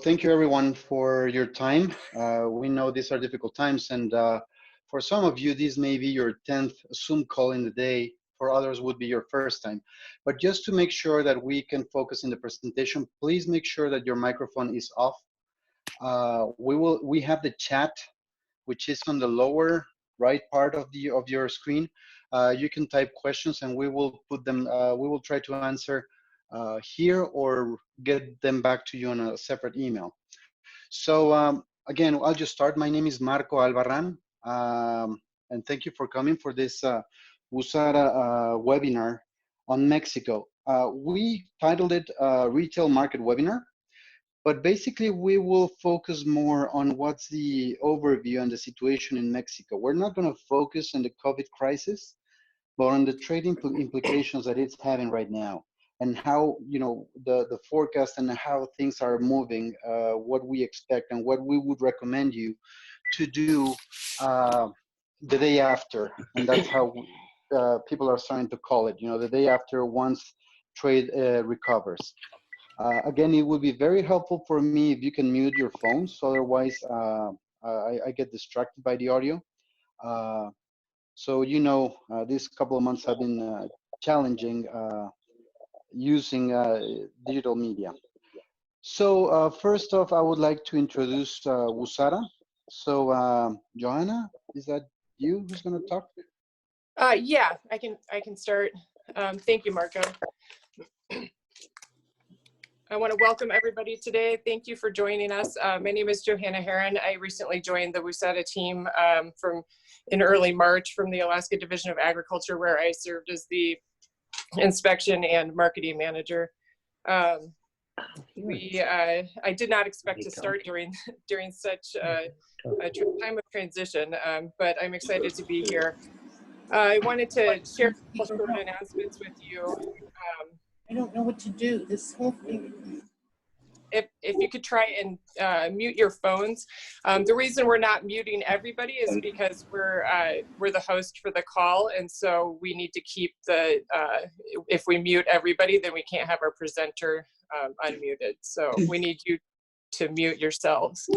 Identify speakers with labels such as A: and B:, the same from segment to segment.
A: thank you everyone for your time. We know these are difficult times, and for some of you, this may be your 10th Zoom call in the day. For others, would be your first time. But just to make sure that we can focus in the presentation, please make sure that your microphone is off. We have the chat, which is on the lower right part of your screen. You can type questions, and we will put them. We will try to answer here or get them back to you on a separate email. So again, I'll just start. My name is Marco Albarran, and thank you for coming for this WUSATA webinar on Mexico. We titled it Retail Market Webinar, but basically we will focus more on what's the overview and the situation in Mexico. We're not going to focus on the COVID crisis, but on the trade implications that it's having right now, and how, you know, the forecast and how things are moving, what we expect and what we would recommend you to do the day after. And that's how people are starting to call it, you know, the day after, once trade recovers. Again, it would be very helpful for me if you can mute your phones, otherwise I get distracted by the audio. So, you know, these couple of months have been challenging using digital media. So first off, I would like to introduce WUSATA. So Johanna, is that you who's going to talk?
B: Yeah, I can start. Thank you, Marco. I want to welcome everybody today. Thank you for joining us. My name is Johanna Heron. I recently joined the WUSATA team in early March from the Alaska Division of Agriculture, where I served as the inspection and marketing manager. I did not expect to start during such a time of transition, but I'm excited to be here. I wanted to share a couple short announcements with you.
C: I don't know what to do. This whole thing.
B: If you could try and mute your phones. The reason we're not muting everybody is because we're the host for the call, and so we need to keep the. If we mute everybody, then we can't have our presenter unmuted. So we need you to mute yourselves.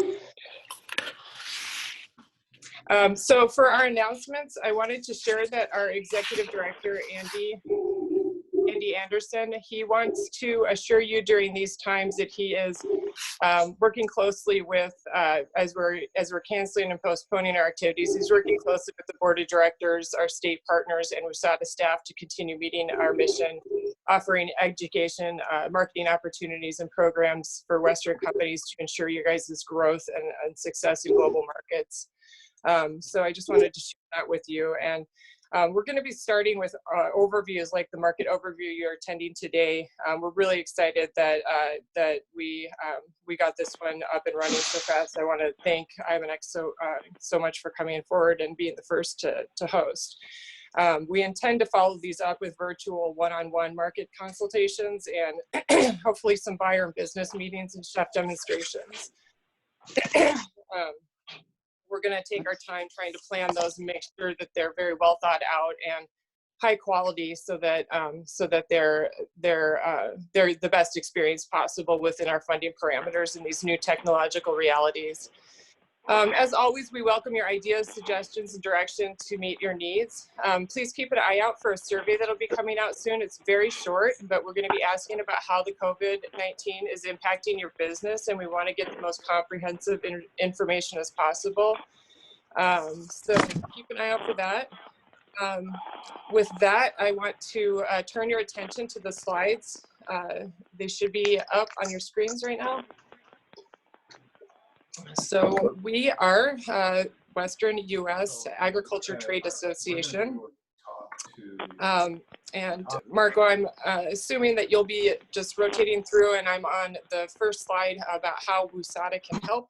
B: So for our announcements, I wanted to share that our executive director, Andy Anderson, he wants to assure you during these times that he is working closely with, as we're canceling and postponing our activities, he's working closely with the board of directors, our state partners, and WUSATA staff to continue meeting our mission, offering education, marketing opportunities, and programs for Western companies to ensure your guys' growth and success in global markets. So I just wanted to share that with you. And we're going to be starting with overviews like the market overview you're attending today. We're really excited that we got this one up and running so fast. I want to thank IMNX so much for coming forward and being the first to host. We intend to follow these up with virtual one-on-one market consultations and hopefully some buyer and business meetings and chef demonstrations. We're going to take our time trying to plan those and make sure that they're very well thought out and high quality, so that they're the best experience possible within our funding parameters and these new technological realities. As always, we welcome your ideas, suggestions, and direction to meet your needs. Please keep an eye out for a survey that'll be coming out soon. It's very short, but we're going to be asking about how the COVID-19 is impacting your business, and we want to get the most comprehensive information as possible. So keep an eye out for that. With that, I want to turn your attention to the slides. They should be up on your screens right now. So we are Western U.S. Agriculture Trade Association. And Marco, I'm assuming that you'll be just rotating through, and I'm on the first slide about how WUSATA can help.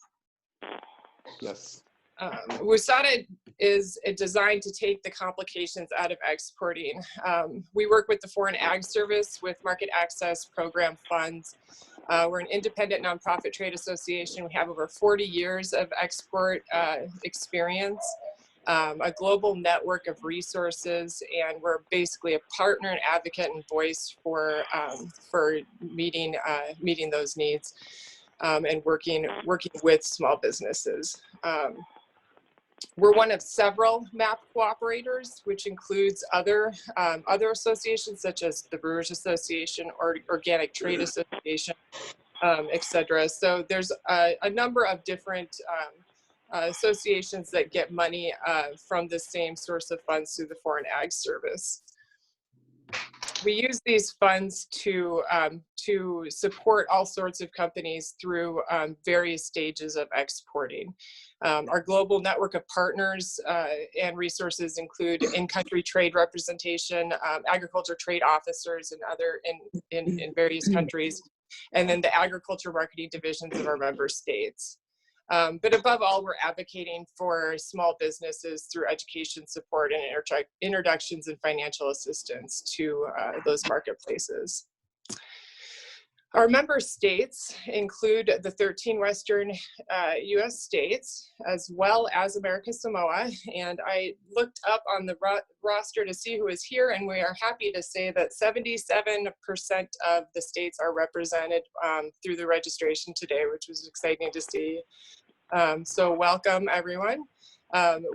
A: Yes.
B: WUSATA is designed to take the complications out of exporting. We work with the Foreign Ag Service with market access program funds. We're an independent nonprofit trade association. We have over 40 years of export experience, a global network of resources, and we're basically a partner and advocate and voice for meeting those needs. and working with small businesses. We're one of several MAP cooperators, which includes other associations such as the Brewers Association or Organic Trade Association, etc. So there's a number of different associations that get money from the same source of funds through the Foreign Ag Service. We use these funds to support all sorts of companies through various stages of exporting. Our global network of partners and resources include in-country trade representation, agriculture trade officers and other in various countries, and then the agriculture marketing divisions of our member states. But above all, we're advocating for small businesses through education support and introductions and financial assistance to those marketplaces. Our member states include the 13 Western US states, as well as America Samoa. And I looked up on the roster to see who is here, and we are happy to say that 77% of the states are represented through the registration today, which was exciting to see. So welcome, everyone.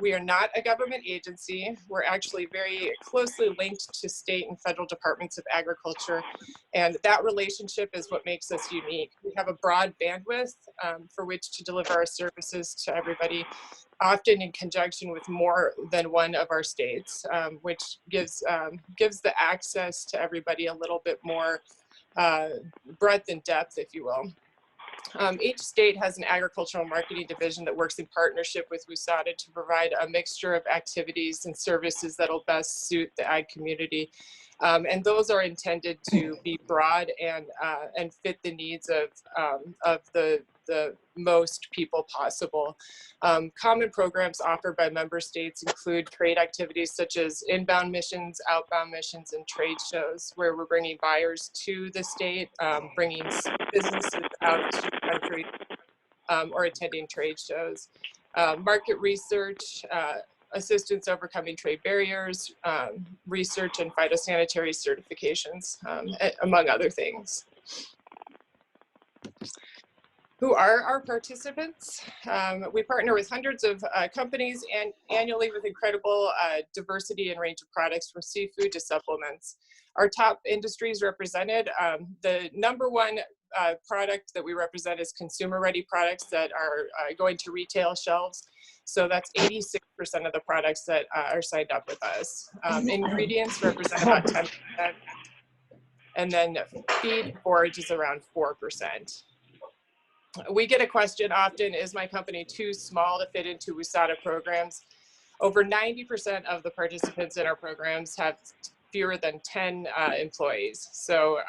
B: We are not a government agency. We're actually very closely linked to state and federal departments of agriculture, and that relationship is what makes us unique. We have a broad bandwidth for which to deliver our services to everybody, often in conjunction with more than one of our states, which gives the access to everybody a little bit more breadth and depth, if you will. Each state has an agricultural marketing division that works in partnership with WUSATA to provide a mixture of activities and services that will best suit the ag community. And those are intended to be broad and fit the needs of the most people possible. Common programs offered by member states include trade activities such as inbound missions, outbound missions, and trade shows, where we're bringing buyers to the state, bringing businesses out to the country, or attending trade shows. Market research, assistance overcoming trade barriers, research and phytosanitary certifications, among other things. Who are our participants? We partner with hundreds of companies and annually with incredible diversity and range of products from seafood to supplements. Our top industries represented, the number one product that we represent is consumer-ready products that are going to retail shelves. So that's 86% of the products that are signed up with us. Ingredients represent about 10%, and then feed forage is around 4%. We get a question often, is my company too small to fit into WUSATA programs? Over 90% of the participants in our programs have fewer than 10 employees. So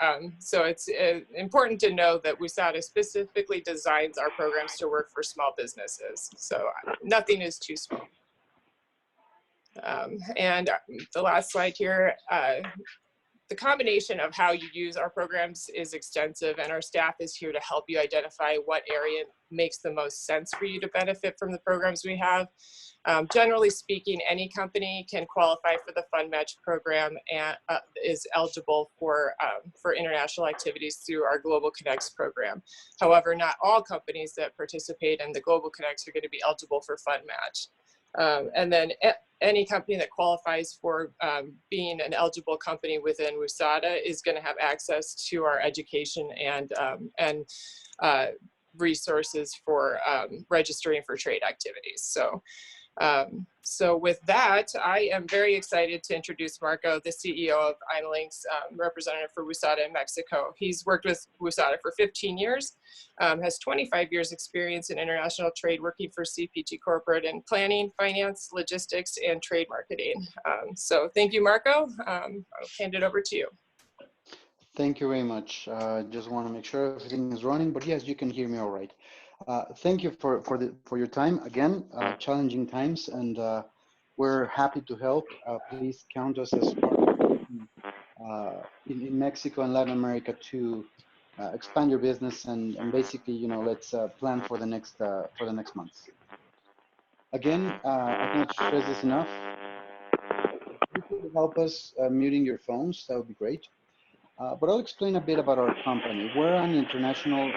B: it's important to know that WUSATA specifically designs our programs to work for small businesses. So nothing is too small. And the last slide here, the combination of how you use our programs is extensive, and our staff is here to help you identify what area makes the most sense for you to benefit from the programs we have. Generally speaking, any company can qualify for the Fund Match program and is eligible for international activities through our Global Connects program. However, not all companies that participate in the Global Connects are going to be eligible for Fund Match. And then any company that qualifies for being an eligible company within WUSATA is going to have access to our education and resources for registering for trade activities. So with that, I am very excited to introduce Marco, the CEO of INALINK's representative for WUSATA in Mexico. He's worked with WUSATA for 15 years, has 25 years experience in international trade, working for CPG Corporate in planning, finance, logistics, and trade marketing. So thank you, Marco. I'll hand it over to you.
A: Thank you very much. Just want to make sure everything is running, but yes, you can hear me all right. Thank you for your time. Again, challenging times, and we're happy to help. Please count us as partners in Mexico and Latin America to expand your business and basically, you know, let's plan for the next months. Again, I cannot stress this enough. If you could help us muting your phones, that would be great. But I'll explain a bit about our company. We're an international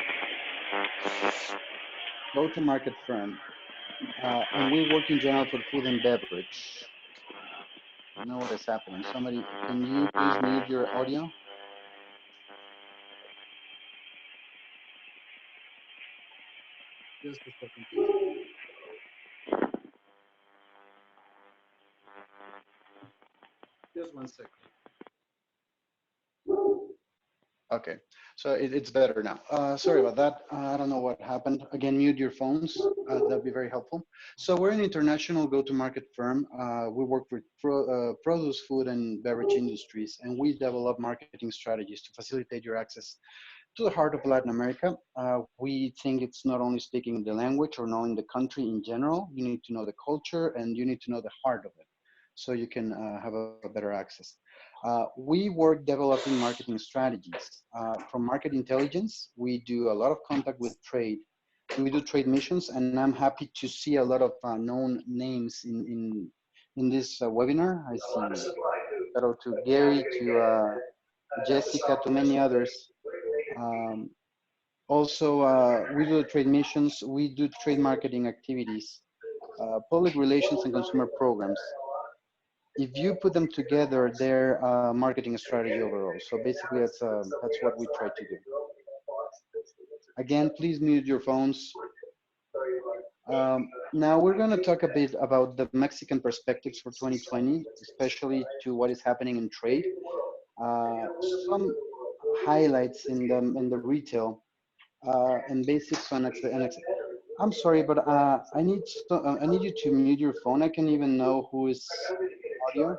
A: go-to-market firm, and we work in general for food and beverage. I don't know what is happening. Somebody, can you please mute your audio? Just a second, please. Just one second. Okay, so it's better now. Sorry about that. I don't know what happened. Again, mute your phones. That'd be very helpful. So we're an international go-to-market firm. We work with produce, food, and beverage industries, and we develop marketing strategies to facilitate your access to the heart of Latin America. We think it's not only speaking the language or knowing the country in general. You need to know the culture, and you need to know the heart of it, so you can have a better access. We work developing marketing strategies. From market intelligence, we do a lot of contact with trade. We do trade missions, and I'm happy to see a lot of known names in this webinar. I see Carol, to Gary, to Jessica, to many others. Also, we do trade missions. We do trade marketing activities, public relations, and consumer programs. If you put them together, they're marketing strategy overall. So basically, that's what we try to do. Again, please mute your phones. Now we're going to talk a bit about the Mexican perspectives for 2020, especially to what is happening in trade. Some highlights in the retail and basics on. I'm sorry, but I need you to mute your phone. I can even know who is audio.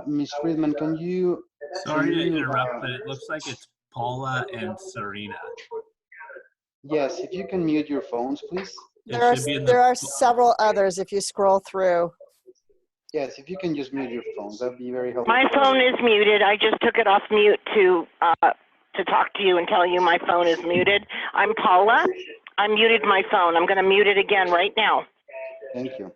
A: Ms. Friedman, can you?
D: Sorry to interrupt, but it looks like it's Paula and Serena.
A: Yes, if you can mute your phones, please.
E: There are several others if you scroll through.
A: Yes, if you can just mute your phones, that'd be very helpful.
F: My phone is muted. I just took it off mute to talk to you and tell you my phone is muted. I'm Paula. I muted my phone. I'm going to mute it again right now.
A: Thank you.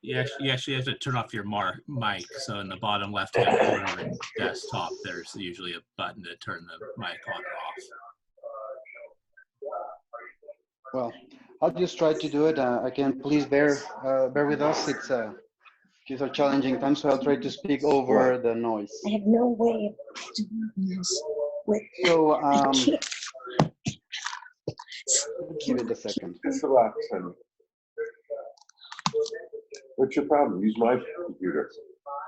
D: You actually have to turn off your mic. So in the bottom left-hand corner of your desktop, there's usually a button to turn the mic on or off.
A: Well, I'll just try to do it. Again, please bear with us. These are challenging times, so I'll try to speak over the noise.
C: I have no way of doing this.
A: So, give it a second.
G: It's the last time. What's your problem? Use my computer.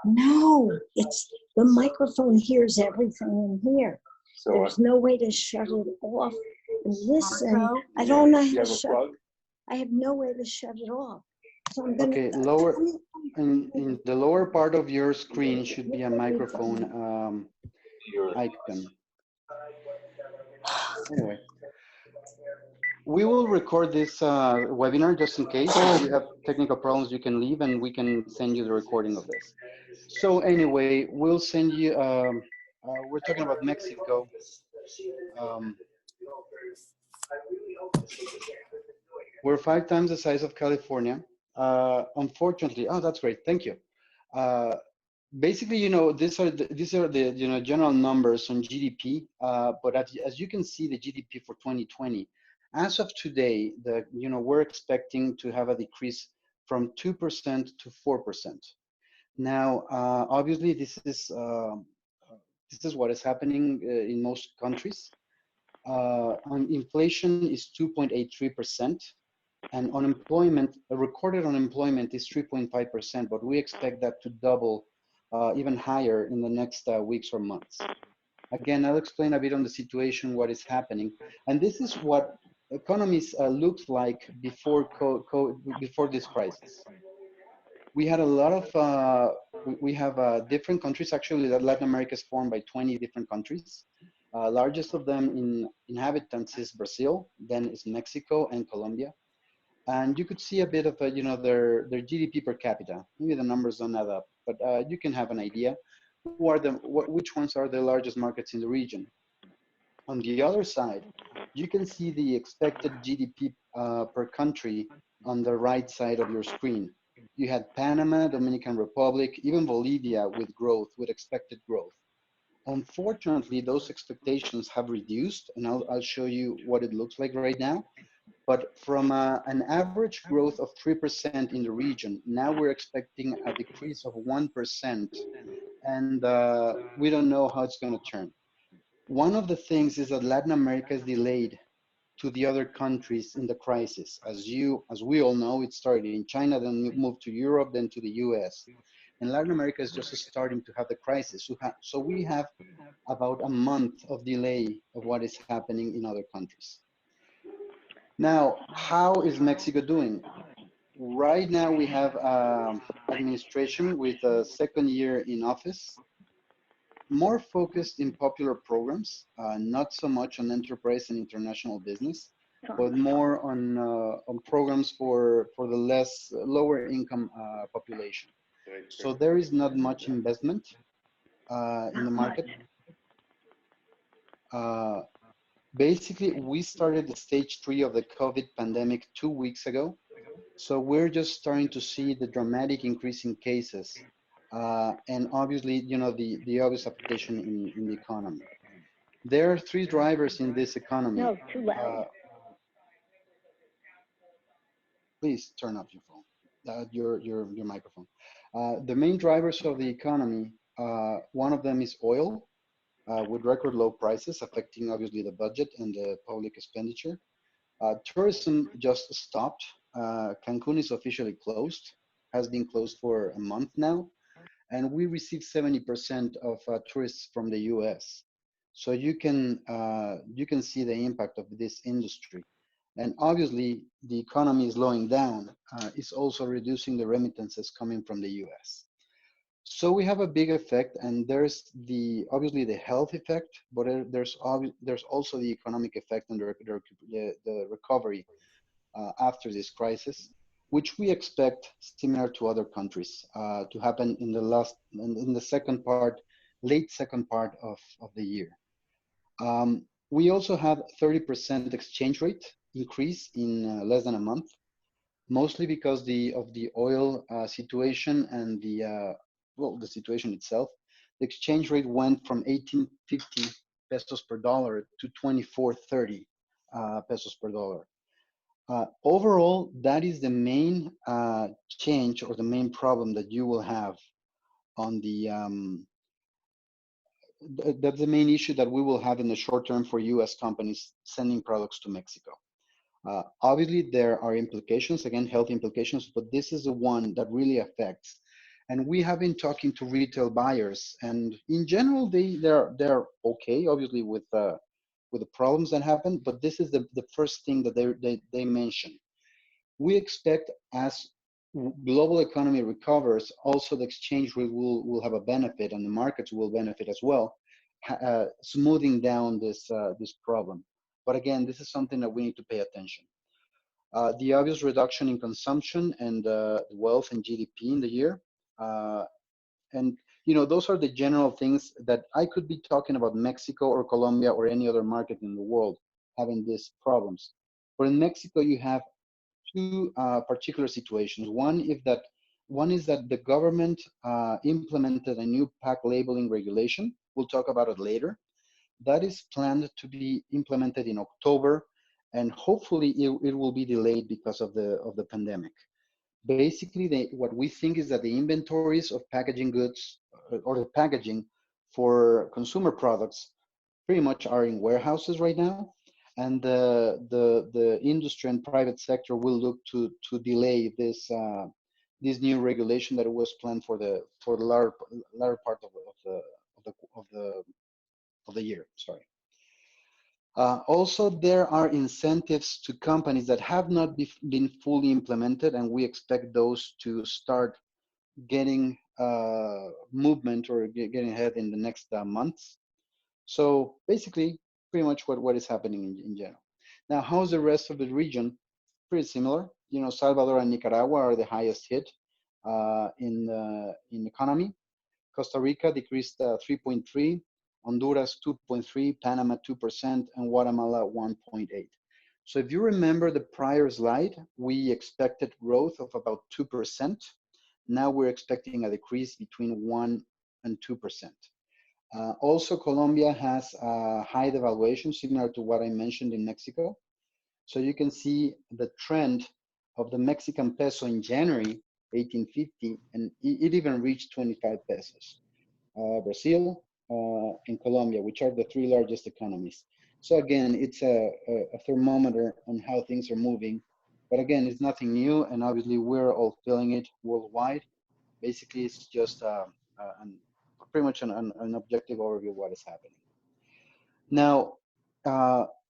C: No, it's the microphone hears everything in here.
G: So
C: There's no way to shut it off and listen. I don't know how to shut it. I have no way to shut it off. So I'm gonna,
A: okay, in the lower part of your screen should be a microphone icon. Anyway, we will record this webinar just in case. If you have technical problems, you can leave and we can send you the recording of this. So anyway, we'll send you, we're talking about Mexico. We're 5 times the size of California. Unfortunately, oh, that's great. Thank you. Basically, you know, these are the you know, general numbers on GDP. But as you can see, the GDP for 2020, as of today, you know, we're expecting to have a decrease from 2% to 4%. Now, obviously, this is what is happening in most countries. Inflation is 2.83%. And unemployment, recorded unemployment is 3.5%, but we expect that to double even higher in the next weeks or months. Again, I'll explain a bit on the situation, what is happening. And this is what Economies looked like before this crisis. We had a lot of, we have different countries. Actually, Latin America is formed by 20 different countries. Largest of them in inhabitants is Brazil, then is Mexico and Colombia. And you could see a bit of, you know, their GDP per capita. Maybe the numbers don't add up, but you can have an idea which ones are the largest markets in the region. On the other side, you can see the expected GDP per country on the right side of your screen. You had Panama, Dominican Republic, even Bolivia with growth, with expected growth. Unfortunately, those expectations have reduced, and I'll show you what it looks like right now. But from an average growth of 3% in the region, now we're expecting a decrease of 1%, and we don't know how it's going to turn. One of the things is that Latin America is delayed to the other countries in the crisis. As we all know, it started in China, then it moved to Europe, then to the US. And Latin America is just starting to have the crisis. So we have about a month of delay of what is happening in other countries. Now, how is Mexico doing? Right now we have administration with a second year in office, more focused in popular programs, not so much on enterprise and international business, but more on programs for the lower income population. So there is not much investment in the market. Basically, we started the stage 3 of the COVID pandemic 2 weeks ago. So we're just starting to see the dramatic increase in cases. And obviously, you know, the obvious application in the economy. There are 3 drivers in this economy.
C: No, too loud.
A: Please turn off your phone, your microphone. The main drivers of the economy, one of them is oil, with record low prices affecting obviously the budget and the public expenditure. Tourism just stopped. Cancun is officially closed, has been closed for a month now, and we receive 70% of tourists from the US. So you can see the impact of this industry. And obviously, the economy is slowing down. It's also reducing the remittances coming from the US. So we have a big effect, and there's obviously the health effect, but there's also the economic effect and the recovery after this crisis, which we expect, similar to other countries, to happen in the second part, late second part of the year. We also have 30% exchange rate increase in less than a month, mostly because of the oil situation and the situation itself. The exchange rate went from 1850 pesos per dollar to 2430 pesos per dollar. Overall, that is the main change or the main problem that you will have on that's the main issue that we will have in the short term for US companies sending products to Mexico. Obviously, there are implications, again, health implications, but this is the one that really affects. And we have been talking to retail buyers, and in general, they're okay, obviously, with the problems that happen, but this is the first thing that they mention. We expect as global economy recovers, also the exchange rate will have a benefit, and the markets will benefit as well, smoothing down this problem. But again, this is something that we need to pay attention. The obvious reduction in consumption and wealth and GDP in the year. And, you know, those are the general things that I could be talking about Mexico or Colombia or any other market in the world having these problems. But in Mexico, you have 2 particular situations. One is that the government implemented a new pack labeling regulation. We'll talk about it later. That is planned to be implemented in October, and hopefully it will be delayed because of the pandemic. Basically, what we think is that the inventories of packaging goods or the packaging for consumer products pretty much are in warehouses right now, and the industry and private sector will look to delay this new regulation that was planned for the latter part of the year. Sorry. Also, there are incentives to companies that have not been fully implemented, and we expect those to start getting movement or getting ahead in the next months. So basically, pretty much what is happening in general. Now, how's the rest of the region? Pretty similar. You know, Salvador and Nicaragua are the highest hit in economy. Costa Rica decreased 3.3%. Honduras 2.3%, Panama 2%, and Guatemala 1.8%. So if you remember the prior slide, we expected growth of about 2%. Now we're expecting a decrease between 1% and 2%. Also, Colombia has a high devaluation, similar to what I mentioned in Mexico. So you can see the trend of the Mexican peso in January 1850, and it even reached 25 pesos. Brazil and Colombia, which are the three largest economies. So again, it's a thermometer on how things are moving. But again, it's nothing new, and obviously we're all feeling it worldwide. Basically, it's just pretty much an objective overview of what is happening. Now,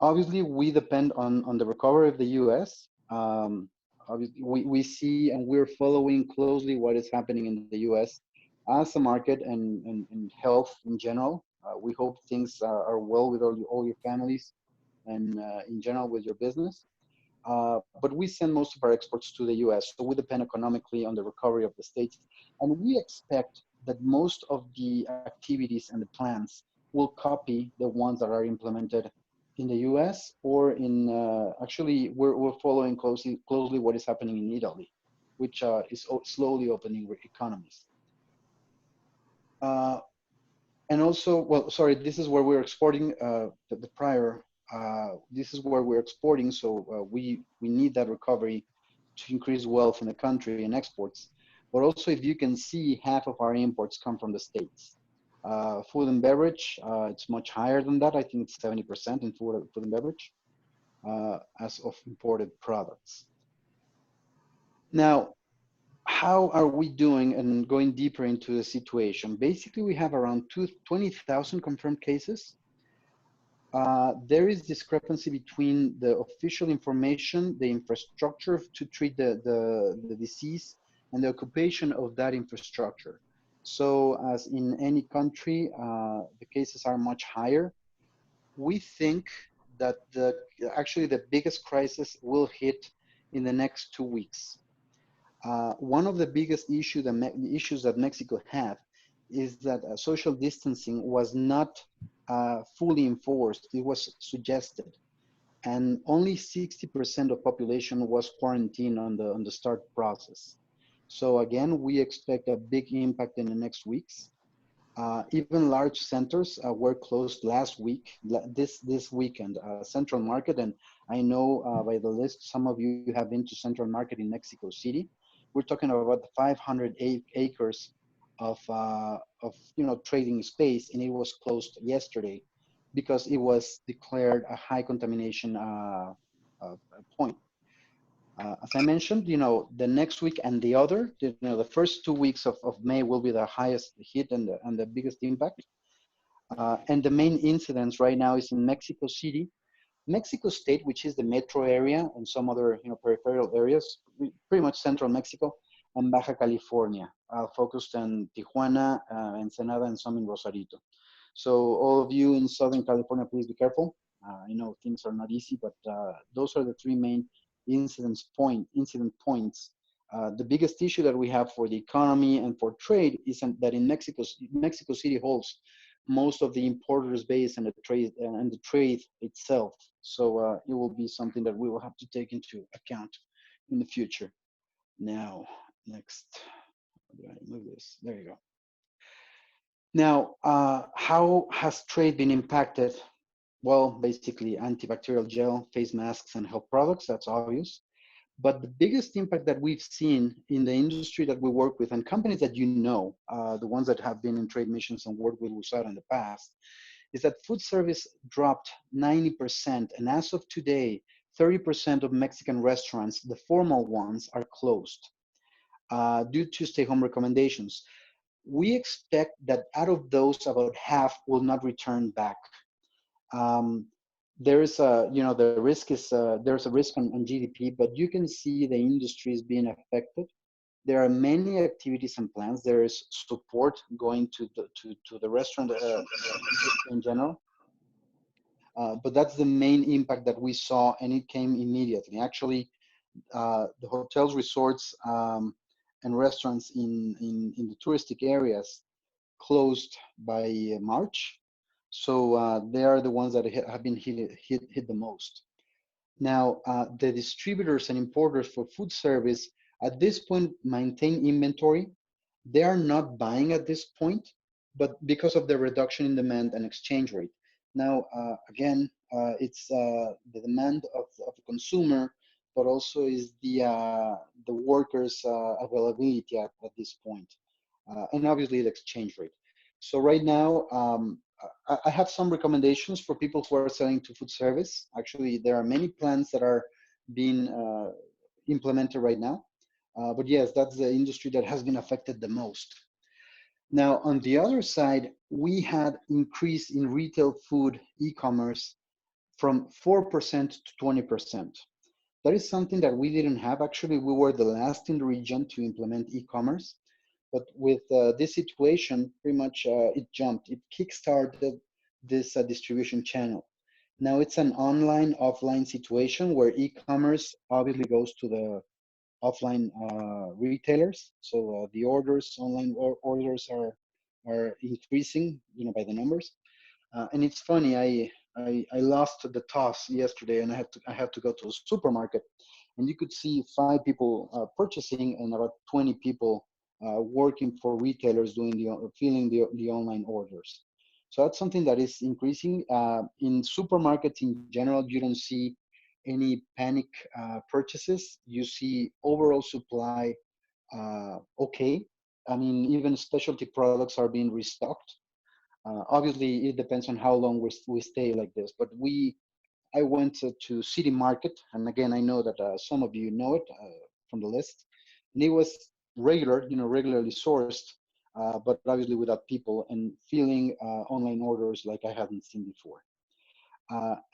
A: obviously, we depend on the recovery of the U.S. Obviously, we see and we're following closely what is happening in the U.S. as a market and health in general. We hope things are well with all your families and in general with your business. But we send most of our exports to the US, so we depend economically on the recovery of the states. And we expect that most of the activities and the plans will copy the ones that are implemented in the US or in, actually, we're following closely what is happening in Italy, which is slowly opening economies. And also, well, sorry, this is where we're exporting the prior. This is where we're exporting, so we need that recovery to increase wealth in the country and exports. But also, if you can see, half of our imports come from the States. Food and beverage, it's much higher than that. I think it's 70% in food and beverage as of imported products. Now, how are we doing and going deeper into the situation? Basically, we have around 20,000 confirmed cases. There is discrepancy between the official information, the infrastructure to treat the disease, and the occupation of that infrastructure. So as in any country, the cases are much higher. We think that actually the biggest crisis will hit in the next 2 weeks. One of the biggest issues that Mexico had is that social distancing was not fully enforced. It was suggested, and only 60% of population was quarantined on the start process. So again, we expect a big impact in the next weeks. Even large centers were closed last week, this weekend. Central Market, and I know by the list, some of you have been to Central Market in Mexico City. We're talking about 500 acres of trading space, and it was closed yesterday because it was declared a high contamination point. As I mentioned, the next week and the other, the first 2 weeks of May will be the highest hit and the biggest impact. And the main incidence right now is in Mexico City, Mexico State, which is the metro area, and some other peripheral areas, pretty much central Mexico, and Baja California, focused on Tijuana, Ensenada, and some in Rosarito. So all of you in Southern California, please be careful. I know things are not easy, but those are the three main incident points. The biggest issue that we have for the economy and for trade is that in Mexico City holds most of the importers base and the trade itself. So it will be something that we will have to take into account in the future. Now, next, how do I move this? There you go. Now, how has trade been impacted? Well, basically antibacterial gel, face masks, and health products, that's obvious. But the biggest impact that we've seen in the industry that we work with and companies that the ones that have been in trade missions and worked with WUSATA in the past, is that food service dropped 90%. And as of today, 30% of Mexican restaurants, the formal ones, are closed due to stay-home recommendations. We expect that out of those, about half will not return back. There's the risk is there's a risk on GDP, but you can see the industry is being affected. There are many activities and plans. There is support going to the restaurant in general, but that's the main impact that we saw, and it came immediately. Actually, the hotels, resorts, and restaurants in the touristic areas closed by March. So they are the ones that have been hit the most. Now, the distributors and importers for food service at this point maintain inventory. They are not buying at this point, but because of the reduction in demand and exchange rate. Now, again, it's the demand of the consumer, but also is the workers' availability at this point, and obviously the exchange rate. So right now, I have some recommendations for people who are selling to food service. Actually, there are many plans that are being implemented right now. But yes, that's the industry that has been affected the most. Now, on the other side, we had increase in retail food e-commerce from 4% to 20%. That is something that we didn't have. Actually, we were the last in the region to implement e-commerce. But with this situation, pretty much it jumped. It kickstarted this distribution channel. Now it's an online, offline situation where e-commerce obviously goes to the offline retailers. So the orders, online orders are increasing, by the numbers. And it's funny, I lost the toss yesterday, and I had to go to a supermarket, and you could see 5 people purchasing and about 20 people working for retailers doing filling the online orders. So that's something that is increasing. In supermarkets in general, you don't see any panic purchases. You see overall supply okay. I mean, even specialty products are being restocked. Obviously, it depends on how long we stay like this. But I went to City Market, and again, I know that some of you know it from the list, and it was regularly sourced, but obviously without people and filling online orders like I hadn't seen before.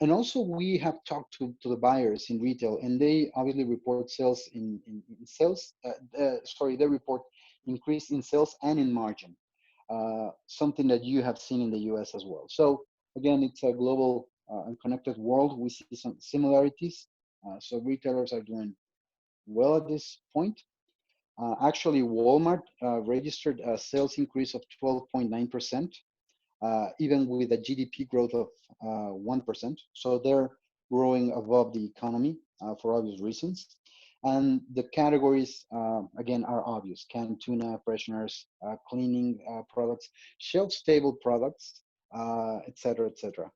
A: And also, we have talked to the buyers in retail, and they obviously report sales in sales. Sorry, they report increase in sales and in margin, something that you have seen in the U.S. as well. So again, it's a global and connected world. We see some similarities. So retailers are doing well at this point. Actually, Walmart registered a sales increase of 12.9%. Even with a GDP growth of 1%. So they're growing above the economy for obvious reasons. And the categories, again, are obvious: canned tuna, fresheners, cleaning products, shelf-stable products, et cetera, et cetera.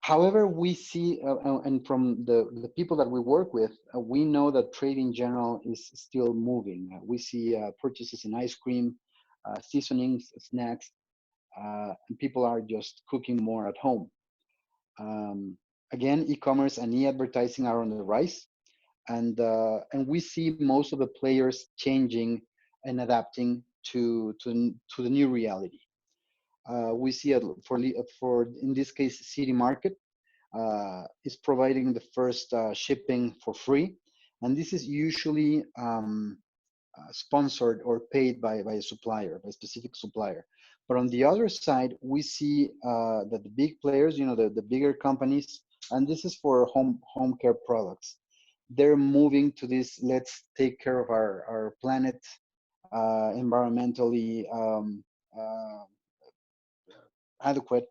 A: However, we see, and from the people that we work with, we know that trade in general is still moving. We see purchases in ice cream, seasonings, snacks, and people are just cooking more at home. Again, e-commerce and e-advertising are on the rise, and we see most of the players changing and adapting to the new reality. We see it for in this case, City Market is providing the first shipping for free, and this is usually sponsored or paid by a supplier, by a specific supplier. But on the other side, we see that the big players, the bigger companies, and this is for home care products, they're moving to this: let's take care of our planet, environmentally adequate.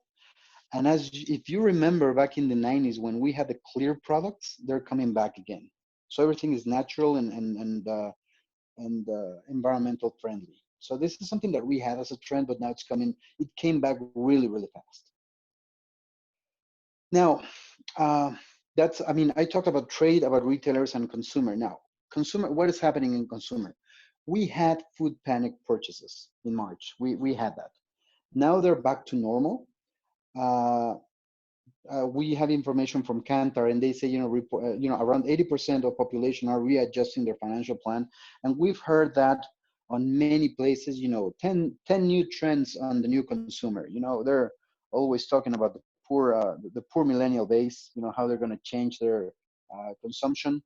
A: And if you remember back in the 90s when we had the clear products, they're coming back again. So everything is natural and environmental friendly. So this is something that we had as a trend, but now it's coming. It came back really, really fast. Now, I talked about trade, about retailers and consumer. Now, consumer, what is happening in consumer? We had food panic purchases in March. We had that. Now they're back to normal. We have information from Kantar, and they say, around 80% of population are readjusting their financial plan. And we've heard that on many places, 10 new trends on the new consumer. They're always talking about the poor millennial base, how they're going to change their consumption.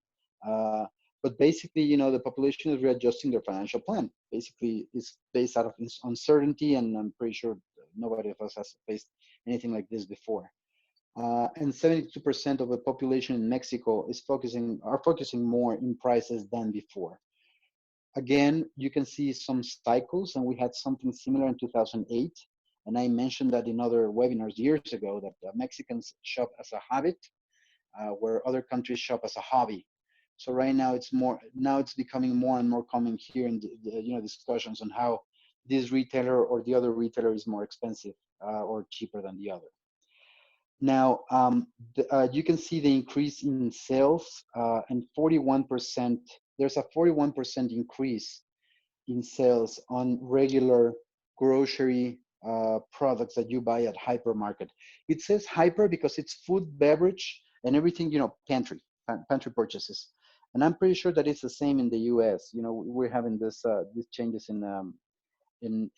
A: But basically, the population is readjusting their financial plan. Basically, it's based out of uncertainty, and I'm pretty sure nobody of us has faced anything like this before. And 72% of the population in Mexico are focusing more in prices than before. Again, you can see some cycles, and we had something similar in 2008. And I mentioned that in other webinars years ago, that Mexicans shop as a habit, where other countries shop as a hobby. So right now it's becoming more and more common here in the discussions on how this retailer or the other retailer is more expensive or cheaper than the other. Now, you can see the increase in sales and 41%, there's a 41% increase in sales on regular grocery products that you buy at hypermarket. It says hyper because it's food, beverage, and everything, pantry purchases. And I'm pretty sure that it's the same in the US. We're having these changes in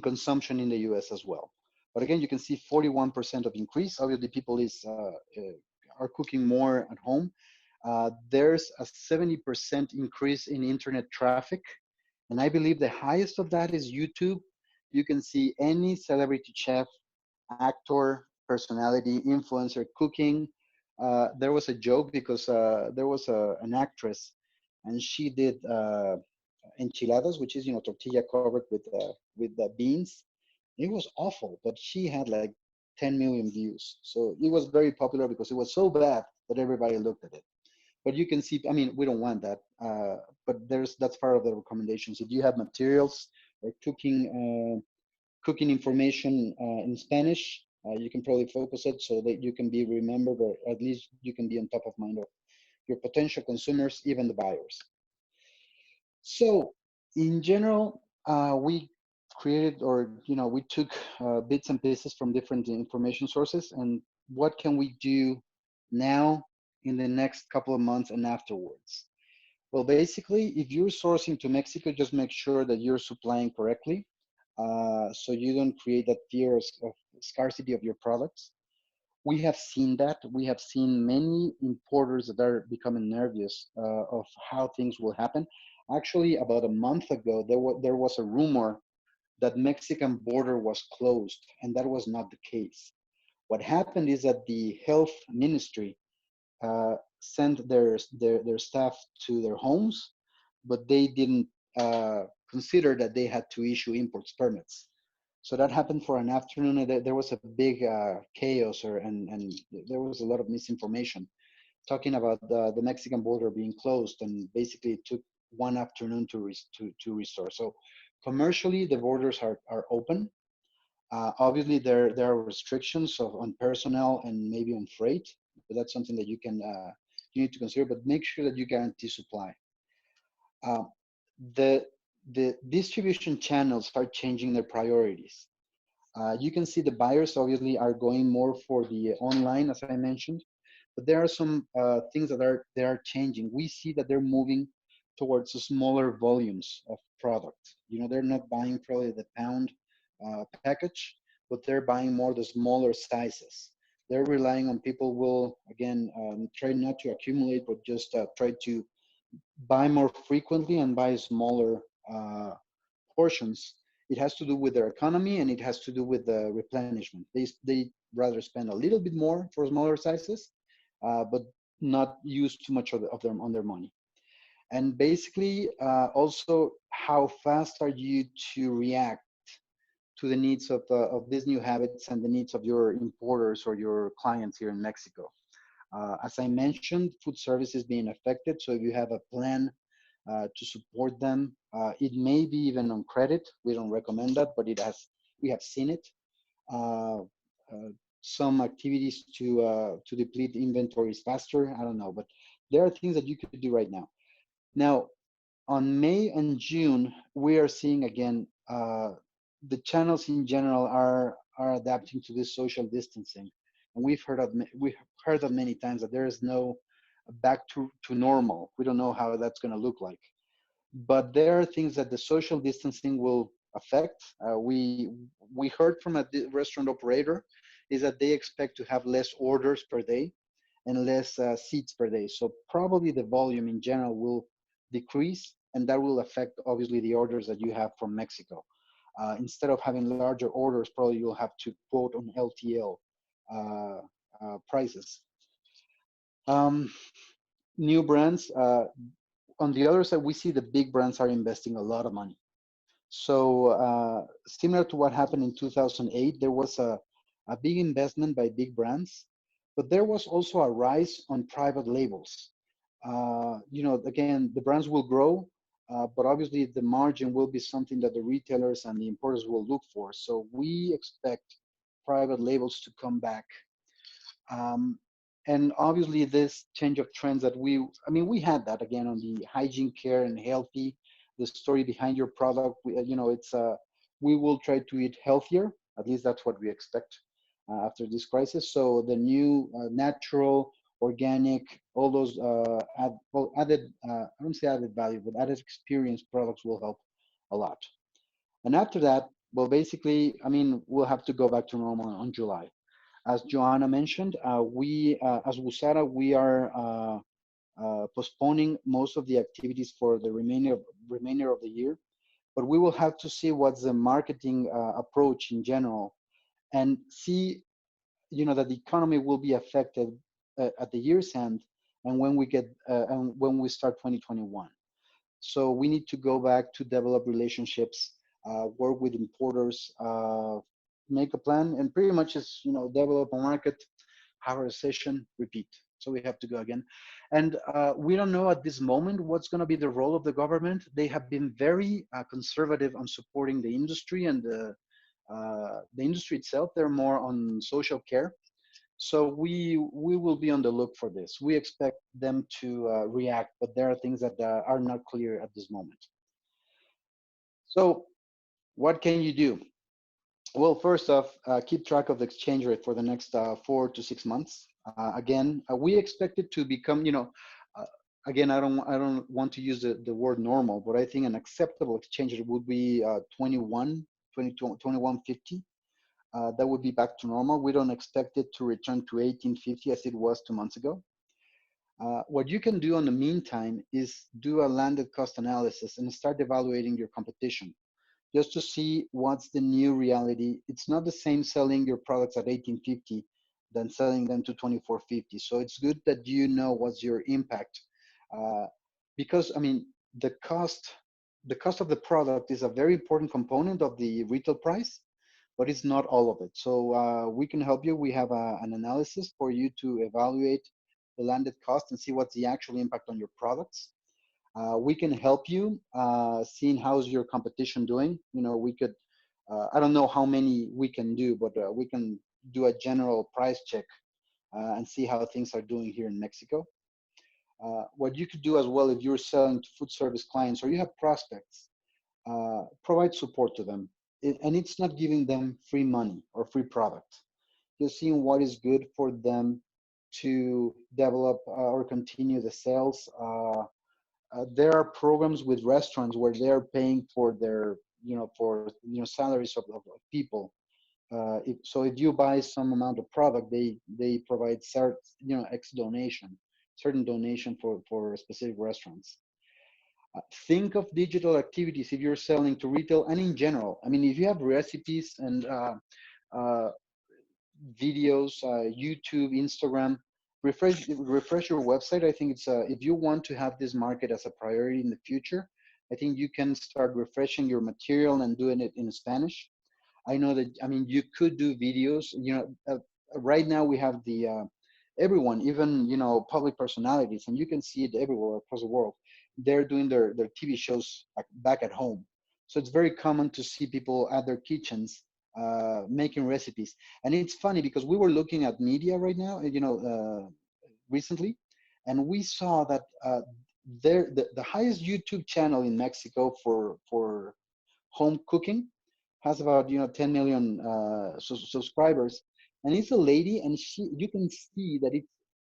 A: consumption in the US as well. But again, you can see 41% of increase. Obviously, people are cooking more at home. There's a 70% increase in internet traffic. And I believe the highest of that is YouTube. You can see any celebrity chef, actor, personality, influencer cooking. There was a joke because there was an actress and she did enchiladas, which is, tortilla covered with the beans. It was awful, but she had like 10 million views. So it was very popular because it was so bad that everybody looked at it. But you can see, I mean, we don't want that, but that's part of the recommendations. If you have materials or cooking information in Spanish, you can probably focus it so that you can be remembered, or at least you can be on top of mind of your potential consumers, even the buyers. So in general, we created, or we took bits and pieces from different information sources, and what can we do now in the next couple of months and afterwards? Well, basically, if you're sourcing to Mexico, just make sure that you're supplying correctly, so you don't create that fear of scarcity of your products. We have seen that. We have seen many importers that are becoming nervous of how things will happen. Actually, about a month ago, there was a rumor that Mexican border was closed, and that was not the case. What happened is that the health ministry sent their staff to their homes, but they didn't consider that they had to issue imports permits. So that happened for an afternoon, and there was a big chaos, and there was a lot of misinformation talking about the Mexican border being closed, and basically it took one afternoon to restore. So commercially, the borders are open. Obviously, there are restrictions on personnel and maybe on freight, but that's something that you need to consider. But make sure that you guarantee supply. The distribution channels are changing their priorities. You can see the buyers obviously are going more for the online, as I mentioned, but there are some things that are changing. We see that they're moving towards smaller volumes of product. They're not buying probably the pound package, but they're buying more the smaller sizes. They're relying on people will, again, try not to accumulate, but just try to buy more frequently and buy smaller portions. It has to do with their economy, and it has to do with the replenishment. They rather spend a little bit more for smaller sizes, but not use too much of them on their money. And basically, also, how fast are you to react to the needs of these new habits and the needs of your importers or your clients here in Mexico? As I mentioned, food service is being affected. So if you have a plan to support them, it may be even on credit. We don't recommend that, but we have seen it. Some activities to deplete inventories faster. I don't know, but there are things that you could do right now. Now, on May and June, we are seeing again the channels in general are adapting to this social distancing, and we've heard of many times that there is no back to normal. We don't know how that's going to look like, but there are things that the social distancing will affect. We heard from a restaurant operator is that they expect to have less orders per day and less seats per day. So probably the volume in general will decrease, and that will affect obviously the orders that you have from Mexico. Instead of having larger orders, probably you'll have to quote on LTL prices. New brands. On the other side, we see the big brands are investing a lot of money. So similar to what happened in 2008, there was a big investment by big brands, but there was also a rise on private labels. Again, the brands will grow, but obviously the margin will be something that the retailers and the importers will look for. So we expect private labels to come back. And obviously this change of trends that we had that again on the hygiene care and healthy, the story behind your product, it's we will try to eat healthier, at least that's what we expect after this crisis. So the new natural, organic, all those added, I don't say added value, but added experience products will help a lot. And after that, well, basically, we'll have to go back to normal on July. As Joanna mentioned, as WUSATA, we are postponing most of the activities for the remainder of the year, but we will have to see what's the marketing approach in general, and see, that the economy will be affected at the year's end, and when we start 2021. So we need to go back to develop relationships, work with importers, make a plan, and pretty much is, develop a market, have a recession, repeat. So we have to go again. And we don't know at this moment what's going to be the role of the government. They have been very conservative on supporting the industry and the industry itself. They're more on social care. So we will be on the look for this. We expect them to react, but there are things that are not clear at this moment. So what can you do? Well, first off, keep track of the exchange rate for the next 4 to 6 months. Again, we expect it to become, again, I don't want to use the word normal, but I think an acceptable exchange rate would be 21.50. That would be back to normal. We don't expect it to return to 18.50 as it was 2 months ago. What you can do in the meantime is do a landed cost analysis and start evaluating your competition, just to see what's the new reality. It's not the same selling your products at 18.50 than selling them to 24.50. So it's good that you know what's your impact, because the cost of the product is a very important component of the retail price, but it's not all of it. So we can help you. We have an analysis for you to evaluate the landed cost and see what's the actual impact on your products. We can help you seeing how's your competition doing. We could, I don't know how many we can do, but we can do a general price check and see how things are doing here in Mexico. What you could do as well, if you're selling to food service clients or you have prospects, provide support to them. And it's not giving them free money or free product. Just seeing what is good for them to develop or continue the sales. There are programs with restaurants where they're paying for their, salaries of people. If you buy some amount of product, they provide certain donation for specific restaurants. Think of digital activities if you're selling to retail and in general. If you have recipes and videos, YouTube, Instagram, refresh your website. I think it's if you want to have this market as a priority in the future, I think you can start refreshing your material and doing it in Spanish. I know that, you could do videos, right now we have the everyone, even, public personalities, and you can see it everywhere across the world. They're doing their TV shows back at home. So it's very common to see people at their kitchens making recipes. And it's funny because we were looking at media right now, recently, and we saw that the highest YouTube channel in Mexico for home cooking has about 10 million subscribers, and it's a lady, and you can see that it's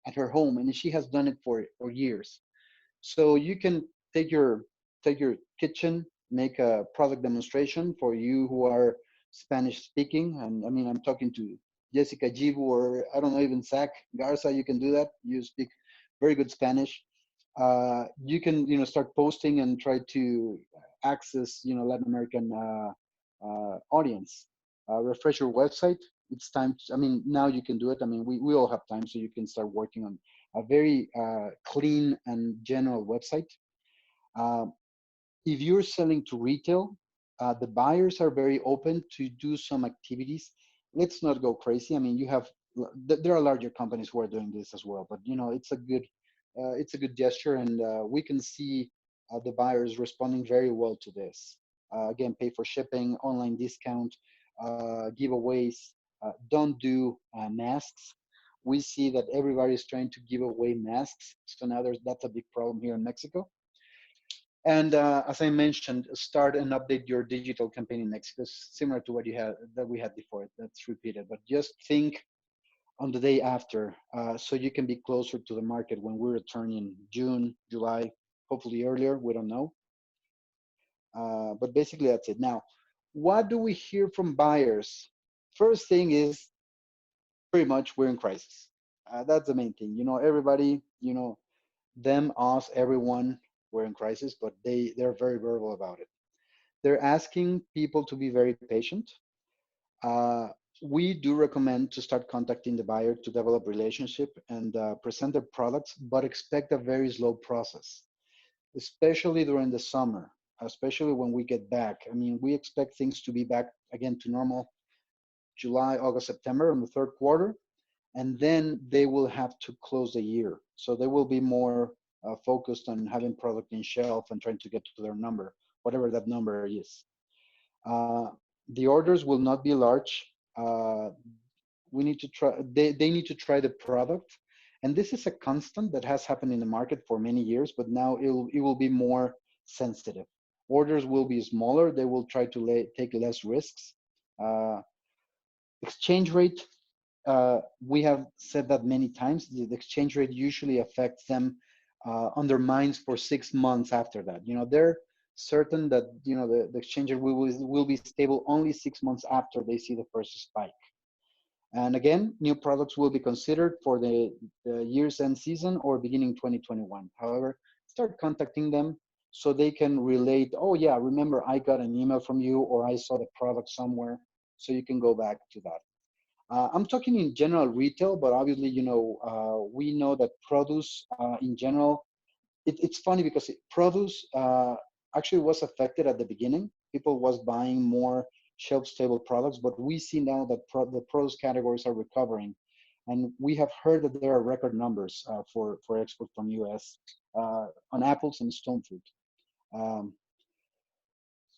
A: at her home, and she has done it for years. So you can take your kitchen, make a product demonstration for you who are Spanish speaking, and I'm talking to Jessica Jibu, or I don't know, even Zach Garza. You can do that. You speak very good Spanish. You can start posting and try to access Latin American audience. Refresh your website. It's time now you can do it. We all have time, so you can start working on a very clean and general website. If you're selling to retail, the buyers are very open to do some activities. Let's not go crazy. There are larger companies who are doing this as well, but it's a good gesture, and we can see the buyers responding very well to this. Again, pay for shipping, online discount, giveaways. Don't do masks. We see that everybody is trying to give away masks. So now that's a big problem here in Mexico. And as I mentioned, start and update your digital campaign in Mexico, similar to what we had before. That's repeated, but just think on the day after, so you can be closer to the market when we return in June, July, hopefully earlier. We don't know, but basically that's it. Now, what do we hear from buyers? First thing is pretty much we're in crisis. That's the main thing. Everybody, them, us, everyone, we're in crisis, but they're very verbal about it. They're asking people to be very patient. We do recommend to start contacting the buyer to develop relationship and present their products, but expect a very slow process, especially during the summer, especially when we get back. I mean, we expect things to be back again to normal July, August, September in the third quarter, and then they will have to close the year. So they will be more focused on having product in shelf and trying to get to their number, whatever that number is. The orders will not be large. We need to try. They need to try the product, and this is a constant that has happened in the market for many years. But now it will be more sensitive. Orders will be smaller. They will try to take less risks. Exchange rate. We have said that many times. The exchange rate usually affects them, undermines for 6 months after that. They're certain that the exchange rate will be stable only 6 months after they see the first spike. And again, new products will be considered for the year's end season or beginning 2021. However, start contacting them so they can relate, oh yeah, remember I got an email from you, or I saw the product somewhere, so you can go back to that. I'm talking in general retail, but obviously, we know that produce in general, it's funny because produce actually was affected at the beginning. People was buying more shelf-stable products, but we see now that the produce categories are recovering. And we have heard that there are record numbers for export from US on apples and stone fruit.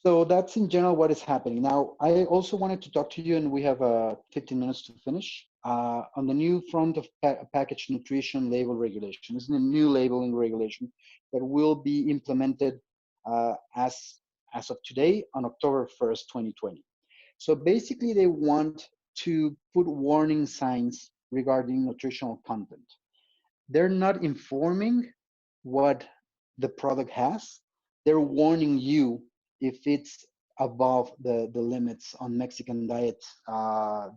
A: So that's in general what is happening. Now, I also wanted to talk to you, and we have 15 minutes to finish, on the new front of packaged nutrition label regulation. This is a new labeling regulation that will be implemented as of today on October 1st, 2020. So basically, they want to put warning signs regarding nutritional content. They're not informing what the product has. They're warning you if it's above the limits on Mexican diet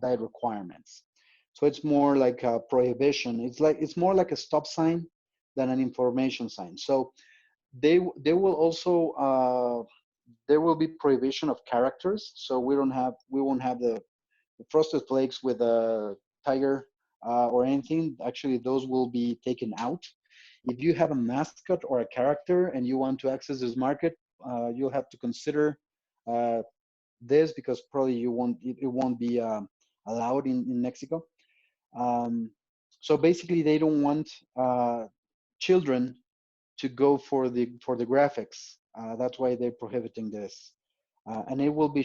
A: requirements. So it's more like a prohibition. It's more like a stop sign than an information sign. So they will also there will be prohibition of characters. So we won't have the frosted flakes with a tiger or anything. Actually, those will be taken out. If you have a mascot or a character and you want to access this market, you'll have to consider this, because probably it won't be allowed in Mexico. So basically, they don't want children to go for the graphics. That's why they're prohibiting this. And it will be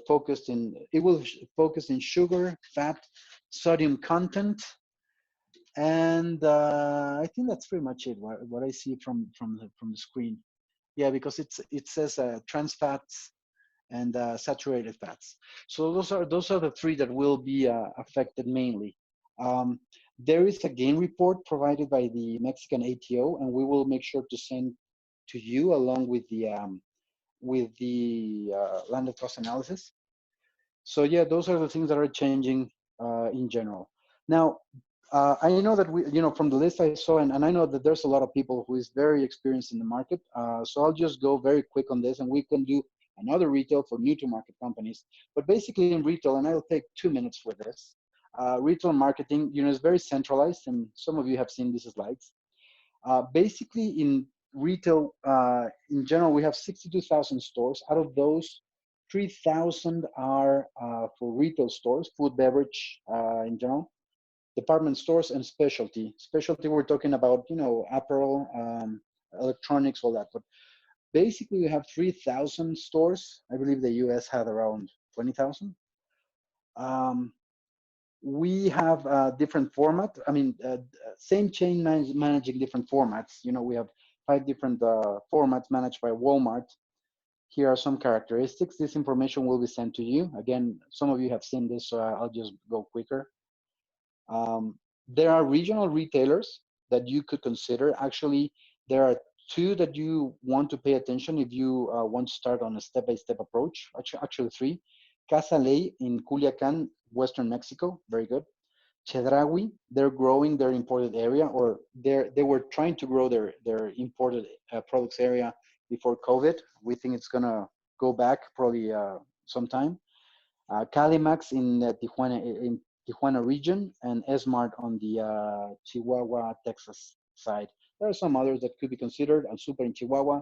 A: focused in sugar, fat, sodium content, and I think that's pretty much it. What I see from the screen. Yeah, because it says trans fats and saturated fats. So those are the three that will be affected mainly. There is a gain report provided by the Mexican ATO, and we will make sure to send to you along with the landed cost analysis. So yeah, those are the things that are changing in general. Now, I know that from the list I saw, and I know that there's a lot of people who is very experienced in the market. So I'll just go very quick on this, and we can do another retail for new to market companies. But basically in retail, and I'll take 2 minutes for this, retail marketing, is very centralized, and some of you have seen these slides. Basically in retail, in general, we have 62,000 stores. Out of those, 3,000 are for retail stores, food, beverage in general, department stores, and specialty. Specialty, we're talking about, apparel, electronics, all that. But basically we have 3,000 stores. I believe the US had around 20,000. We have different format. I mean, same chain managing different formats. You know, we have 5 different formats managed by Walmart. Here are some characteristics. This information will be sent to you. Again, some of you have seen this, so I'll just go quicker. There are regional retailers that you could consider. Actually, there are 2 that you want to pay attention if you want to start on a step-by-step approach. Actually 3. Casa Ley in Culiacan, Western Mexico, very good. Chedraui, they're growing their imported area, or they were trying to grow their imported products area before COVID. We think it's gonna go back probably sometime. Calimax in Tijuana region, and Smart on the Chihuahua, Texas side. There are some others that could be considered, and Super in Chihuahua,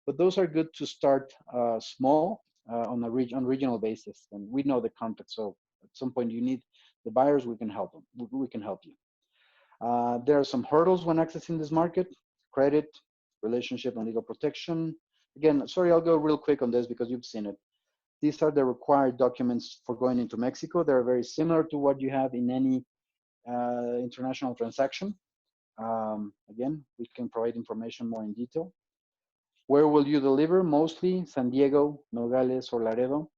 A: but those are good to start small on a regional basis. And we know the context, so at some point you need the buyers, we can help them. We can help you. There are some hurdles when accessing this market: credit, relationship, and legal protection. Again, sorry, I'll go real quick on this because you've seen it. These are the required documents for going into Mexico. They're very similar to what you have in any international transaction. Again, we can provide information more in detail. Where will you deliver? Mostly San Diego, Nogales, or Laredo.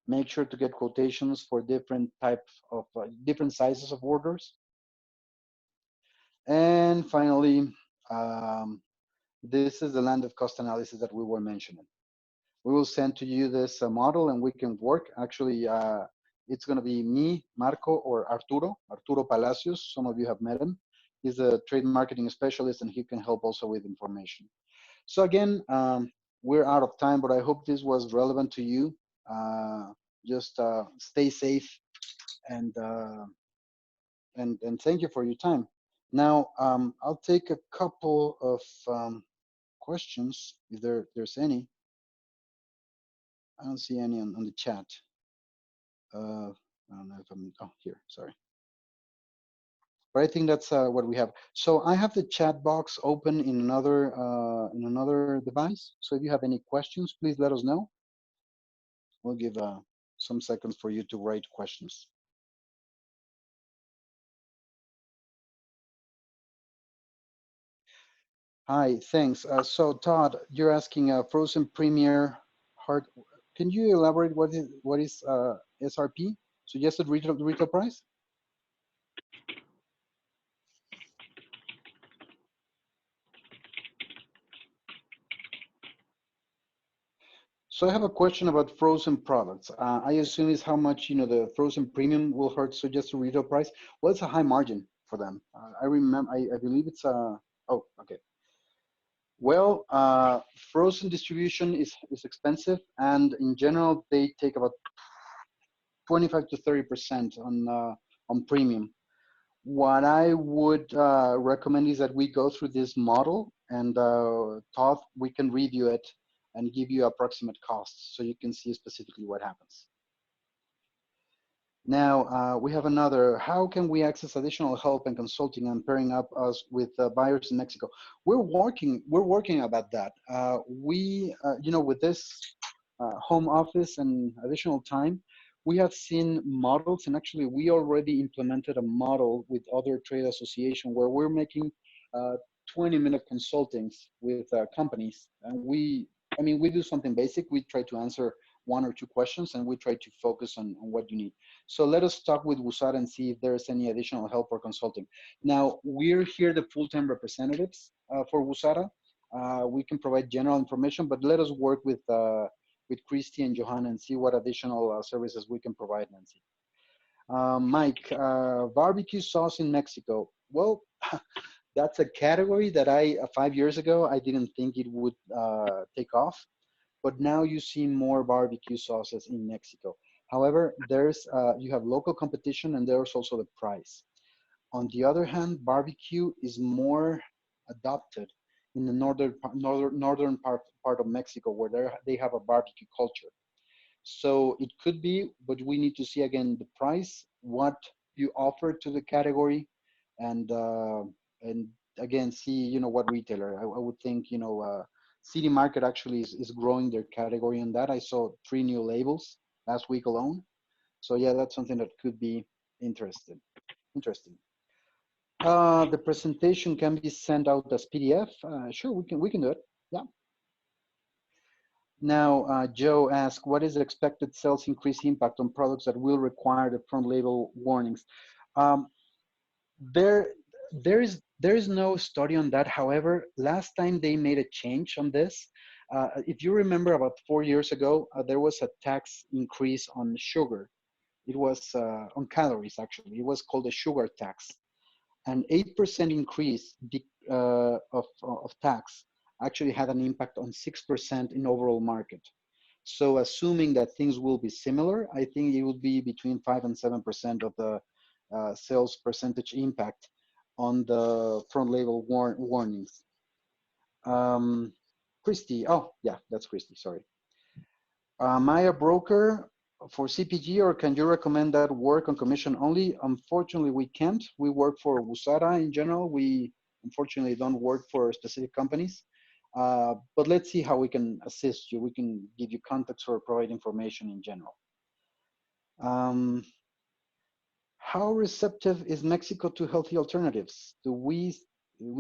A: Make sure to get quotations for different types of, different sizes of orders. And finally, this is the land of cost analysis that we were mentioning. We will send to you this model and we can work. Actually, it's going to be me, Marco, or Arturo Palacios. Some of you have met him. He's a trade marketing specialist and he can help also with information. So again, we're out of time, but I hope this was relevant to you. Just stay safe and thank you for your time. Now, I'll take a couple of questions if there's any. I don't see any on the chat. I don't know if I'm, oh, here, sorry. But I think that's what we have. So I have the chat box open in another device. So if you have any questions, please let us know. We'll give some seconds for you to write questions. Hi, thanks. So Todd, you're asking frozen premier hard. Can you elaborate what is SRP? Suggested retail price? So I have a question about frozen products. I assume is how much the frozen premium will hurt suggested retail price. Well, it's a high margin for them. I remember. I believe it's oh, okay. Well, frozen distribution is expensive, and in general, they take about 25 to 30% on premium. What I would recommend is that we go through this model, and Todd, we can review it and give you approximate costs so you can see specifically what happens. Now, we have another. How can we access additional help and consulting and pairing up us with buyers in Mexico? We're working about that. With this home office and additional time, we have seen models, and actually we already implemented a model with other trade association where we're making 20-minute consultings with companies. And we do something basic. We try to answer 1 or 2 questions, and we try to focus on what you need. So let us talk with WUSATA and see if there's any additional help or consulting. Now, we're here the full-time representatives for WUSATA. We can provide general information, but let us work with Christy and Johanna and see what additional services we can provide, Nancy. Mike, barbecue sauce in Mexico. Well, that's a category that 5 years ago, I didn't think it would take off. But now you see more barbecue sauces in Mexico. However, you have local competition, and there's also the price. On the other hand, barbecue is more adopted in the northern part of Mexico, where they have a barbecue culture. So it could be, but we need to see again the price, what you offer to the category, and again see what retailer. I would think City Market actually is growing their category on that. I saw 3 new labels last week alone. So yeah, that's something that could be interesting. The presentation can be sent out as PDF. Sure, we can do it. Yeah. Now, Joe asked, what is the expected sales increase impact on products that will require the front label warnings? There is no study on that. However, last time they made a change on this. If you remember, about 4 years ago, there was a tax increase on sugar. It was on calories, actually. It was called a sugar tax. An 8% increase of tax actually had an impact on 6% in overall market. So assuming that things will be similar, I think it will be between 5 and 7% of the sales percentage impact on the front label warnings. Christy, oh yeah, that's Christy, sorry. Am I a broker for CPG, or can you recommend that work on commission only? Unfortunately, we can't. We work for WUSATA in general. We unfortunately don't work for specific companies. But let's see how we can assist you. We can give you contacts or provide information in general. How receptive is Mexico to healthy alternatives? Do we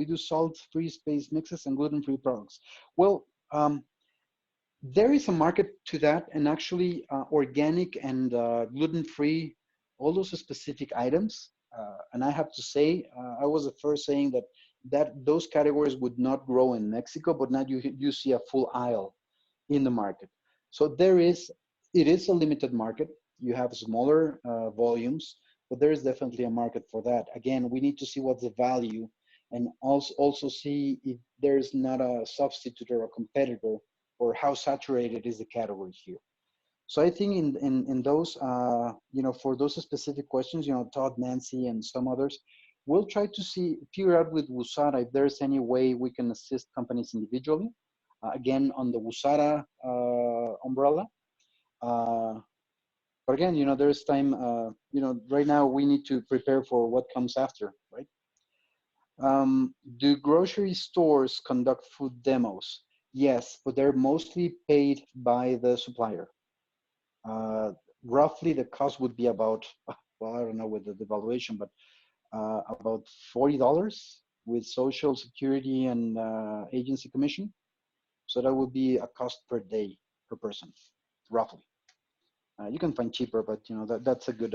A: do salt-free space mixes and gluten-free products? Well, there is a market to that, and actually organic and gluten-free, all those specific items. And I have to say, I was the first saying that those categories would not grow in Mexico, but now you see a full aisle in the market. So it is a limited market. You have smaller volumes, but there is definitely a market for that. Again, we need to see what's the value, and also see if there's not a substitute or a competitor, or how saturated is the category here. So I think in those, for those specific questions, Todd, Nancy, and some others, we'll try to figure out with WUSATA if there's any way we can assist companies individually. Again, on the WUSATA umbrella. But again, there's time, right now we need to prepare for what comes after, right? Do grocery stores conduct food demos? Yes, but they're mostly paid by the supplier. Roughly the cost would be about, well, I don't know with the devaluation, but about $40 with Social Security and agency commission. So that would be a cost per day per person, roughly. You can find cheaper, but that's a good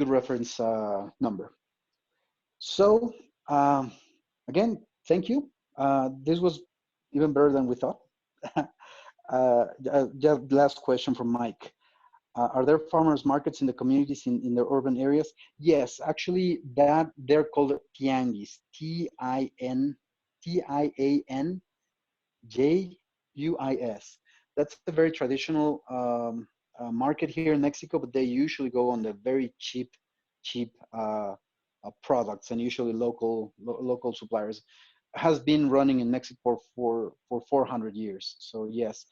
A: reference number. So again, thank you. This was even better than we thought. Just last question from Mike. Are there farmers markets in the communities in the urban areas? Yes, actually, that they're called tianguis. Tianguis. That's a very traditional market here in Mexico, but they usually go on the very cheap products, and usually local suppliers. Has been running in Mexico for 400 years. So yes,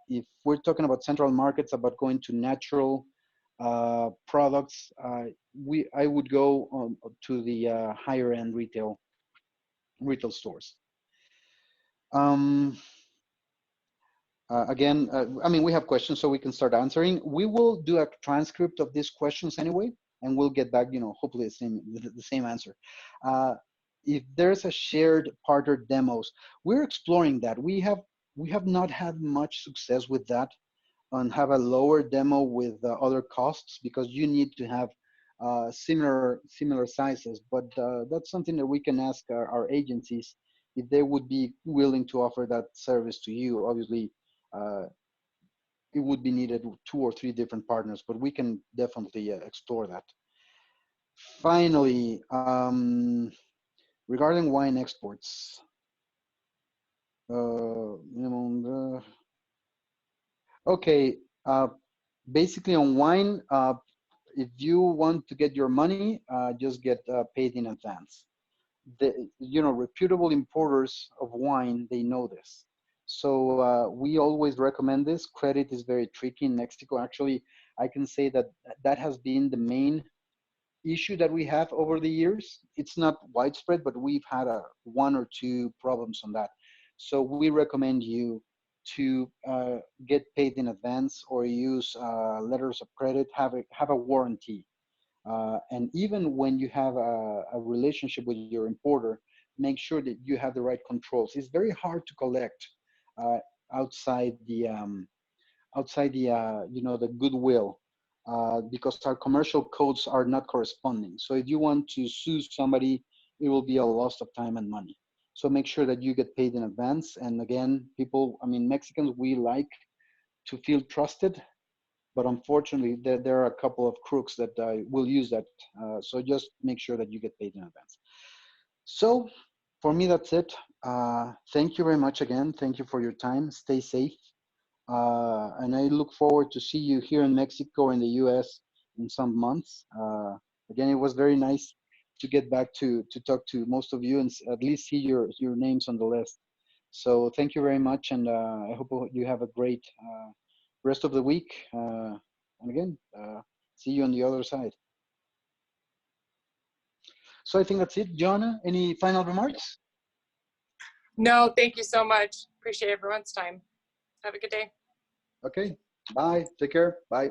A: if we're talking about central markets, about going to natural products, I would go to the higher end retail stores. Again, I mean, we have questions, so we can start answering. We will do a transcript of these questions anyway, and we'll get back, hopefully the same answer. If there's a shared partner demos, we're exploring that. We have not had much success with that, and have a lower demo with other costs, because you need to have similar sizes. But that's something that we can ask our agencies if they would be willing to offer that service to you. Obviously, it would be needed 2 or 3 different partners, but we can definitely explore that. Finally, regarding wine exports, okay, basically on wine, if you want to get your money, just get paid in advance. Reputable importers of wine, they know this. So we always recommend this. Credit is very tricky in Mexico. Actually, I can say that has been the main issue that we have over the years. It's not widespread, but we've had 1 or 2 problems on that. So we recommend you to get paid in advance or use letters of credit, have a warranty. And even when you have a relationship with your importer, make sure that you have the right controls. It's very hard to collect uh, outside the you know, the goodwill, because our commercial codes are not corresponding. So if you want to sue somebody, it will be a loss of time and money. So make sure that you get paid in advance. And again, people, I mean, Mexicans, we like to feel trusted, but unfortunately, there are a couple of crooks that will use that. So just make sure that you get paid in advance. So for me, that's it. Thank you very much again. Thank you for your time. Stay safe. And I look forward to see you here in Mexico and the US in some months. Again, it was very nice to get back to talk to most of you and at least see your names on the list. So thank you very much. And I hope you have a great rest of the week. And again, see you on the other side. So I think that's it. Jonna, any final remarks?
B: No, thank you so much. Appreciate everyone's time. Have a good day.
A: Okay, bye. Take care. Bye.